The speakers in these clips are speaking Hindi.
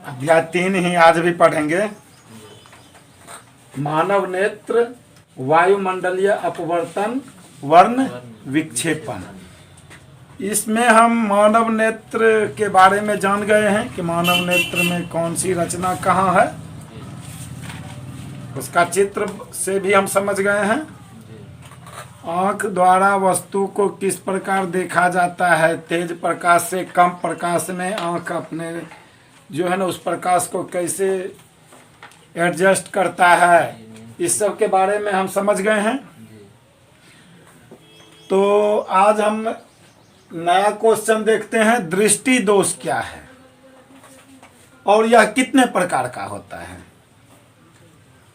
अध्याय 3 ही आज भी पढ़ेंगे। मानव नेत्र, वायुमंडलीय अपवर्तन, वर्ण विक्षेपण। इसमें हम मानव नेत्र के बारे में जान गए हैं कि मानव नेत्र में कौन सी रचना कहाँ है, उसका चित्र से भी हम समझ गए हैं। आँख द्वारा वस्तु को किस प्रकार देखा जाता है, तेज प्रकाश से कम प्रकाश में आँख अपने जो है ना उस प्रकाश को कैसे एडजस्ट करता है, इस सब के बारे में हम समझ गए हैं। तो आज हम नया क्वेश्चन देखते हैं, दृष्टि दोष क्या है और यह कितने प्रकार का होता है।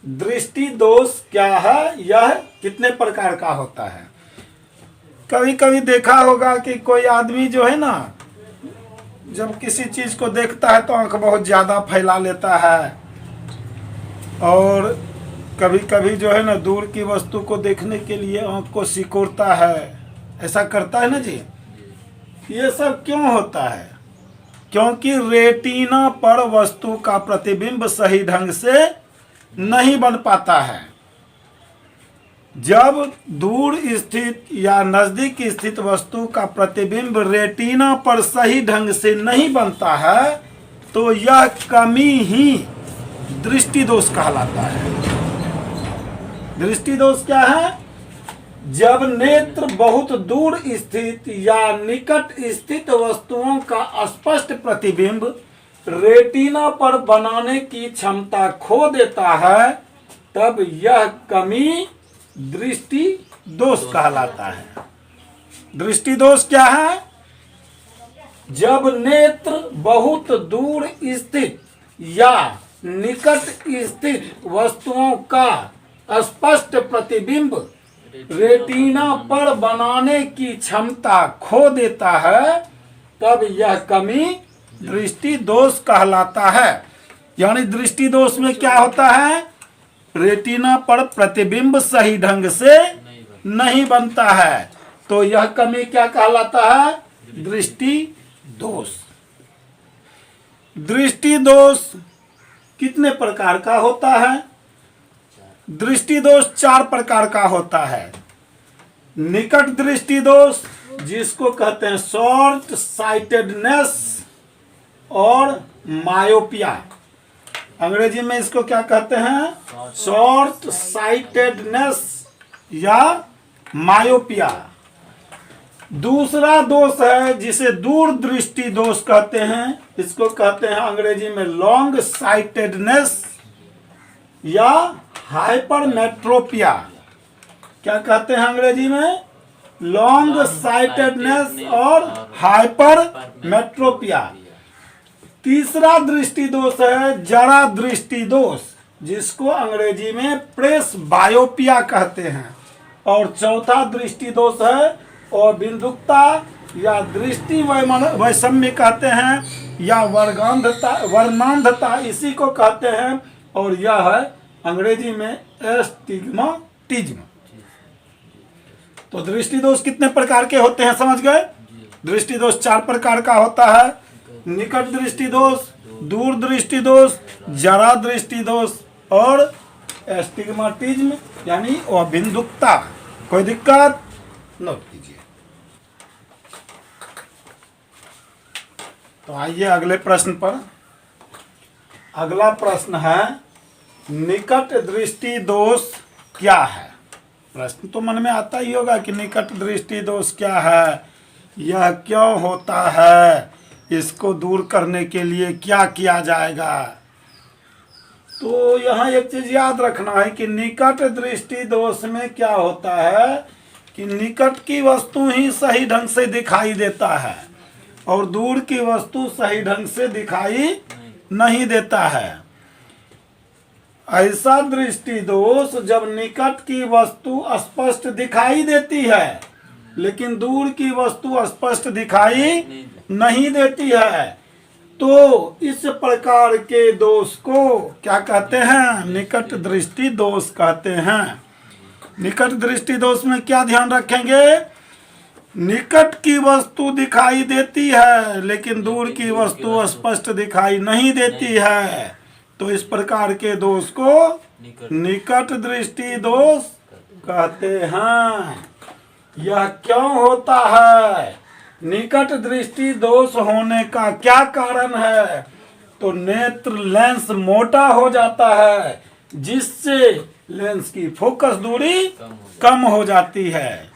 दृष्टि दोष क्या है, यह कितने प्रकार का होता है। कभी कभी देखा होगा कि कोई आदमी जो है ना जब किसी चीज को देखता है तो आंख बहुत ज्यादा फैला लेता है, और कभी कभी जो है ना दूर की वस्तु को देखने के लिए आंख को सिकोड़ता है, ऐसा करता है ना जी। ये सब क्यों होता है? क्योंकि रेटिना पर वस्तु का प्रतिबिंब सही ढंग से नहीं बन पाता है। जब दूर स्थित या नजदीक स्थित वस्तु का प्रतिबिंब रेटिना पर सही ढंग से नहीं बनता है तो यह कमी ही दृष्टि दोष कहलाता है। दृष्टि दोष क्या है? जब नेत्र बहुत दूर स्थित या निकट स्थित वस्तुओं का स्पष्ट प्रतिबिंब रेटिना पर बनाने की क्षमता खो देता है, तब यह कमी दृष्टि दोष कहलाता है। दृष्टि दोष क्या है? जब नेत्र बहुत दूर स्थित या निकट स्थित वस्तुओं का स्पष्ट प्रतिबिंब रेटिना पर बनाने की क्षमता खो देता है, तब यह कमी दृष्टि दोष कहलाता है। यानी दृष्टि दोष में क्या होता है? रेटिना पर प्रतिबिंब सही ढंग से नहीं बनता है, तो यह कमी क्या कहलाता है? दृष्टि दोष। दृष्टि दोष कितने प्रकार का होता है? दृष्टि दोष 4 प्रकार का होता है। निकट दृष्टि दोष, जिसको कहते हैं शॉर्ट साइटेडनेस और मायोपिया। अंग्रेजी में इसको क्या कहते हैं? शॉर्ट साइटेडनेस या मायोपिया। दूसरा दोष है जिसे दूर दृष्टि दोष कहते हैं, इसको कहते हैं अंग्रेजी में लॉन्ग साइटेडनेस या हाइपरमेट्रोपिया। क्या कहते हैं अंग्रेजी में? लॉन्ग साइटेडनेस और हाइपरमेट्रोपिया। तीसरा दृष्टि दोष है जरा दृष्टि दोष, जिसको अंग्रेजी में प्रेस बायोपिया कहते हैं। और चौथा दृष्टि दोष है और बिंदुकता या दृष्टि वैषम्य कहते हैं या वर्णांधता इसी को कहते हैं, और यह है अंग्रेजी में एस्टिग्माटिज्म। तो दृष्टि दोष कितने प्रकार के होते हैं समझ गए? दृष्टि दोष 4 प्रकार का होता है। निकट दृष्टि दोष, दूर दृष्टि दोष, जरा दृष्टि दोष और एस्टिग्माटिज्म यानी अबिंदुकता। कोई दिक्कत? नोट कीजिए। तो आइए अगले प्रश्न पर। अगला प्रश्न है, निकट दृष्टि दोष क्या है? प्रश्न तो मन में आता ही होगा कि निकट दृष्टि दोष क्या है, यह क्यों होता है, इसको दूर करने के लिए क्या किया जाएगा। तो यहाँ एक चीज याद रखना है कि निकट दृष्टि दोष में क्या होता है कि निकट की वस्तु ही सही ढंग से दिखाई देता है और दूर की वस्तु सही ढंग से दिखाई नहीं देता है। ऐसा दृष्टि दोष जब निकट की वस्तु स्पष्ट दिखाई देती है लेकिन दूर की वस्तु स्पष्ट दिखाई नहीं देती है, तो इस प्रकार के दोष को क्या कहते हैं? निकट दृष्टि दोष कहते हैं। निकट दृष्टि दोष में क्या ध्यान रखेंगे? निकट की वस्तु दिखाई देती है लेकिन दूर की वस्तु स्पष्ट दिखाई नहीं देती है, तो इस प्रकार के दोष को निकट दृष्टि दोष कहते हैं। यह क्यों होता है? निकट दृष्टि दोष होने का क्या कारण है? तो नेत्र लेंस मोटा हो जाता है जिससे लेंस की फोकस दूरी कम हो जाती है।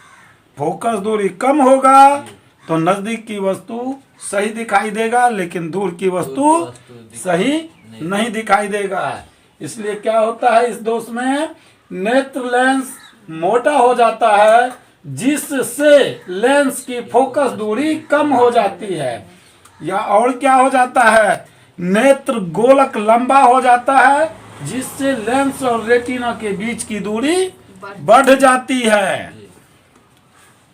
फोकस दूरी कम होगा तो नजदीक की वस्तु सही दिखाई देगा लेकिन दूर की वस्तु सही नहीं दिखाई देगा। इसलिए क्या होता है इस दोष में? नेत्र लेंस मोटा हो जाता है जिससे लेंस की फोकस दूरी कम हो जाती है। या और क्या हो जाता है? नेत्र गोलक लंबा हो जाता है जिससे लेंस और रेटिना के बीच की दूरी बढ़ जाती है।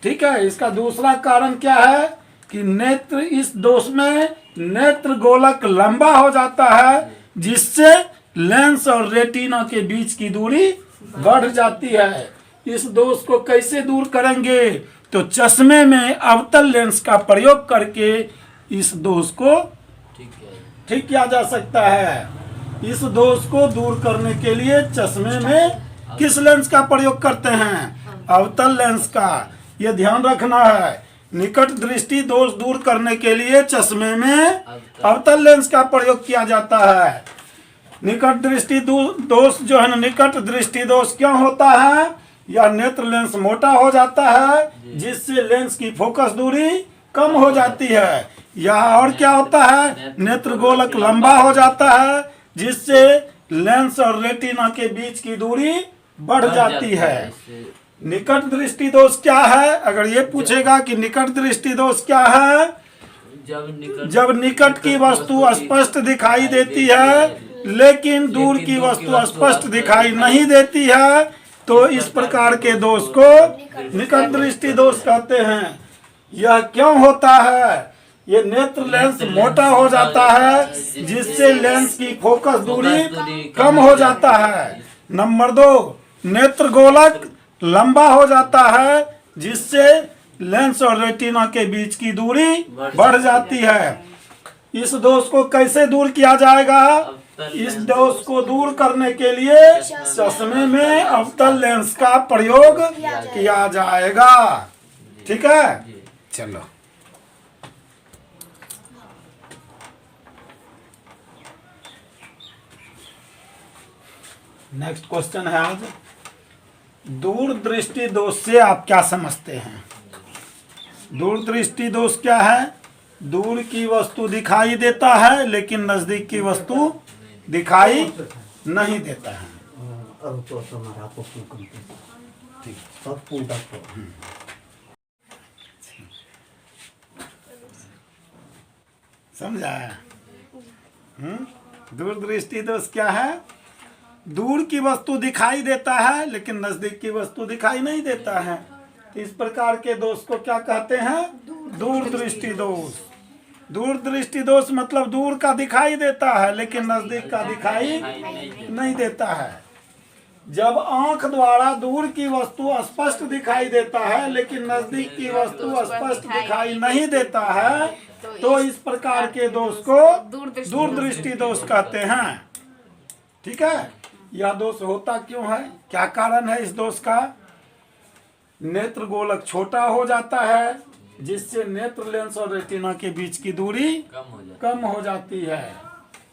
ठीक है। इसका दूसरा कारण क्या है कि नेत्र, इस दोष में नेत्र गोलक लंबा हो जाता है जिससे लेंस और रेटिना के बीच की दूरी बढ़ जाती है। इस दोष को कैसे दूर करेंगे? तो चश्मे में अवतल लेंस का प्रयोग करके इस दोष को ठीक किया जा सकता है। इस दोष को दूर करने के लिए चश्मे में किस लेंस का प्रयोग करते हैं? अवतल लेंस का। यह ध्यान रखना है। निकट दृष्टि दोष दूर करने के लिए चश्मे में अवतल लेंस का प्रयोग किया जाता है। निकट दृष्टि दोष जो है ना, निकट दृष्टि दोष क्यों होता है? यह नेत्र लेंस मोटा हो जाता है जिससे लेंस की फोकस दूरी कम हो जाती है। यह और क्या होता है? नेत्र गोलक लंबा हो जाता है जिससे लेंस और रेटिना के बीच की दूरी बढ़ जाती है। निकट दृष्टि दोष क्या है? अगर ये पूछेगा कि निकट दृष्टि दोष क्या है? जब निकट की वस्तु स्पष्ट दिखाई देती है लेकिन दूर की वस्तु स्पष्ट दिखाई नहीं देती है, तो इस प्रकार के दोष को निकट दृष्टि दोष कहते हैं। यह क्यों होता है? ये नेत्र लेंस मोटा हो जाता है जिससे लेंस की फोकस दूरी कम हो जाता है। नंबर 2, नेत्र गोलक लंबा हो जाता है जिससे लेंस और रेटिना के बीच की दूरी बढ़ जाती है। इस दोष को कैसे दूर किया जाएगा? इस दोष को दूर करने के लिए चश्मे में अवतल लेंस का प्रयोग किया जाएगा। ठीक है, चलो नेक्स्ट क्वेश्चन है आज, दूर दृष्टि दोष से आप क्या समझते हैं? दूर दृष्टि दोष क्या है? दूर की वस्तु दिखाई देता है लेकिन नजदीक की वस्तु दिखाई नहीं देता है। समझा? दूर दृष्टि दोष क्या है? दूर की वस्तु दिखाई देता है लेकिन नजदीक की वस्तु दिखाई नहीं देता है। तो इस प्रकार के दोष को क्या कहते हैं? दूर दृष्टि दोष। दूर दृष्टि दोष मतलब दूर का दिखाई देता है लेकिन नजदीक का दिखाई नहीं देता है। जब आंख द्वारा दूर की वस्तु स्पष्ट दिखाई देता है लेकिन नजदीक की वस्तु स्पष्ट दिखाई नहीं देता है, तो इस प्रकार के दोष को दूर दृष्टि दोष कहते हैं। ठीक है। यह दोष होता क्यों है? क्या कारण है इस दोष का? नेत्र गोलक छोटा हो जाता है जिससे नेत्र लेंस और रेटिना के बीच की दूरी कम हो जाती है।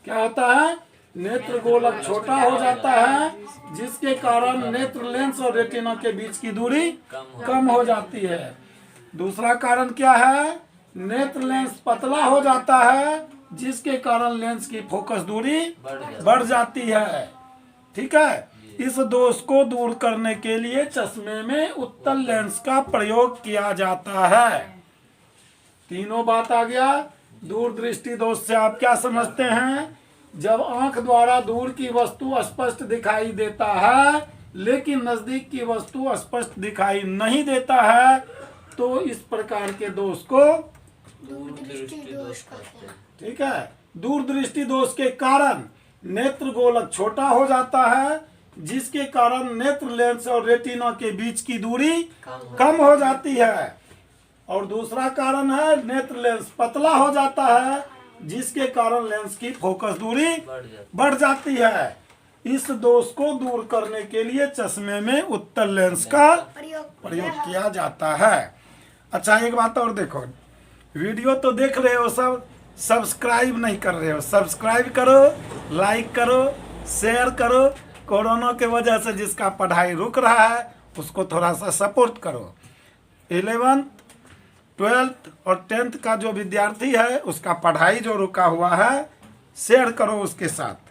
क्या होता है? नेत्र गोलक छोटा हो जाता है जिसके कारण नेत्र लेंस और रेटिना के बीच की दूरी कम हो जाती है। दूसरा कारण क्या है? नेत्र लेंस पतला हो जाता है जिसके कारण लेंस की फोकस दूरी बढ़ जाती है। ठीक है। इस दोष को दूर करने के लिए चश्मे में उत्तल लेंस का प्रयोग किया जाता है। तीनों बात आ गया। दूर दृष्टि दोष से आप क्या समझते हैं? जब आंख द्वारा दूर की वस्तु स्पष्ट दिखाई देता है लेकिन नजदीक की वस्तु स्पष्ट दिखाई नहीं देता है, तो इस प्रकार के दोष को दूर दृष्टि दोष कहते हैं। ठीक है। दूर दृष्टि दोष के कारण नेत्र गोलक छोटा हो जाता है जिसके कारण नेत्र लेंस और रेटिना के बीच की दूरी कम हो जाती है और दूसरा कारण है नेत्र लेंस पतला हो जाता है, जिसके कारण लेंस की फोकस दूरी बढ़ जाती है। इस दोष को दूर करने के लिए चश्मे में उत्तल लेंस का प्रयोग किया जाता है। अच्छा एक बात और देखो, वीडियो तो देख रहे हो सब, सब्सक्राइब नहीं कर रहे हो, सब्सक्राइब करो, लाइक करो, शेयर करो। कोरोना के वजह से जिसका पढ़ाई रुक रहा है उसको थोड़ा सा सपोर्ट करो। 11th, 12th और 10th का जो विद्यार्थी है उसका पढ़ाई जो रुका हुआ है शेयर करो उसके साथ।